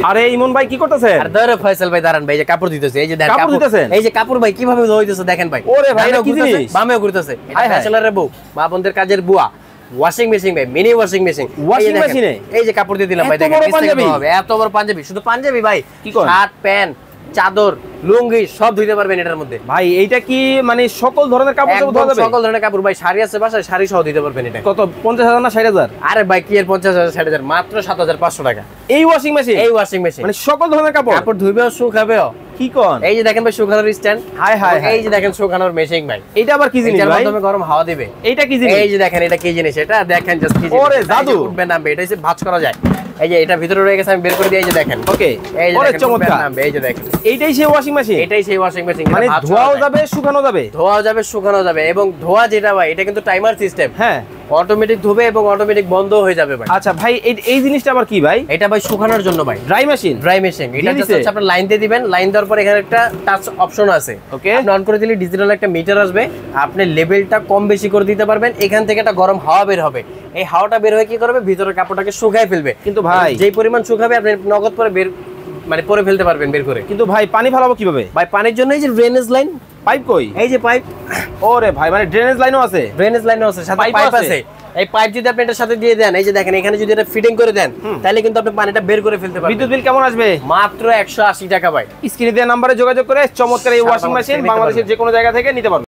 আরে ইমন ভাই কি করতেছেন? আর ধরে ফয়সাল ভাই দাঁড়ান ভাই, এই যে কাপড় দিতেছে, এই যে দেখেন কাপড় দিতেছেন, এই যে কাপড় ভাই কিভাবে ধুইতেছে দেখেন ভাই। ওরে ভাই এটা কি জিনিস? বামেও ঘুরতেছে, এটা ব্যাচেলরের বউ, মা বোনদের কাজের বুয়া। ওয়াশিং মেশিন ভাই, মিনি ওয়াশিং মেশিন। ওয়াশিং মেশিনে এই যে কাপড় দিয়ে দিলাম ভাই, দেখেন এত বড় পাঞ্জাবি, শুধু পাঞ্জাবি ভাই, শার্ট প্যান্ট চাদর লুঙ্গি সব ধুইতে পারবেন এটার মধ্যে ভাই। এইটা কি মানে সকল ধরনের কাপড় ধোয়া যাবে? সকল ধরনের কাপড় ভাই, শাড়ি আছে বাসায়, শাড়ি সহ দিতে পারবেন। এটা কত, 50,000 না 60,000? আরে ভাই কি এর 50,000 60,000, মাত্র 7,500 টাকা। এই ওয়াশিং মেশিন, এই ওয়াশিং মেশিন মানে সকল ধরনের কাপড় ধুইবেও শুকাবেও। কি কোন? এই যে দেখেন ভাই শুকানোর স্ট্যান্ড, হাই হাই, এই যে দেখেন শুকানোর মেশিন ভাই। এটা আবার কি জিনিস ভাই? মাধ্যমে গরম হাওয়া দিবে। এইটা কি জিনিস? এই যে দেখেন এটা কি জিনিস, এটা দেখেন জাস্ট কি জিনিস। ওরে জাদু, উঠবে নামবে, এটা হচ্ছে ভাঁজ করা যায়। এই যে এটা ভিতরে রয়ে গেছে, আমি বের করে দিই। এই যে দেখেন, ওকে, এই যে ওরে দেখেন চমৎকার। এই যে দেখেন, এইটাই সেই ওয়াশিং মেশিন। এটাই সেই ওয়াশিং মেশিন, মানে ধোয়াও যাবে শুকানো যাবে। ধোয়াও যাবে শুকানো যাবে, এবং ধোয়া যেটা ভাই এটা কিন্তু টাইমার সিস্টেম। হ্যাঁ, অটোমেটিক ধোবে এবং অটোমেটিক বন্ধ হয়ে যাবে ভাই। আচ্ছা ভাই, এই জিনিসটা আবার কি ভাই? এটা ভাই শুকানোর জন্য ভাই, ড্রাই মেশিন। Dry machine. এটা জাস্ট আপনি লাইন দিয়ে দিবেন, লাইন দেওয়ার পর এখানে একটা টাচ অপশন আছে, ওকে, আপনি অন করে দিলে ডিজিটাল একটা মিটার আসবে, আপনি লেভেলটা কম বেশি করে দিতে পারবেন। এখান থেকে একটা গরম হাওয়া বের হবে, এই হাওয়াটা বের হয়ে কি করবে, ভিতরের কাপড়টাকে শুকায় ফেলবে। কিন্তু ভাই যেই পরিমাণ শুকাবে আপনি নগদ পরে বের মানে পরে ফেলতে পারবেন বের করে। কিন্তু ভাই পানি ফেলাবো কিভাবে ভাই পানির জন্য এই যে ড্রেনেজ লাইন। পাইপ কই? এই যে পাইপ। ওরে ভাই, মানে ড্রেনেজ লাইনও আছে? ড্রেনেজ লাইনও আছে, সাথে পাইপ আছে। এই পাইপ যদি আপনি এটার সাথে দিয়ে দেন, এই যে দেখেন এখানে যদি এটা ফিটিং করে দেন, তাহলে কিন্তু আপনি পানিটা বের করে ফেলতে পারবেন। বিদ্যুৎ বিল কেমন আসবে? মাত্র 180 টাকা ভাই। স্ক্রিনে দেওয়া নম্বরে যোগাযোগ করে চমৎকার এই ওয়াশিং মেশিন বাংলাদেশের যে কোনো জায়গা থেকে নিতে পারবেন।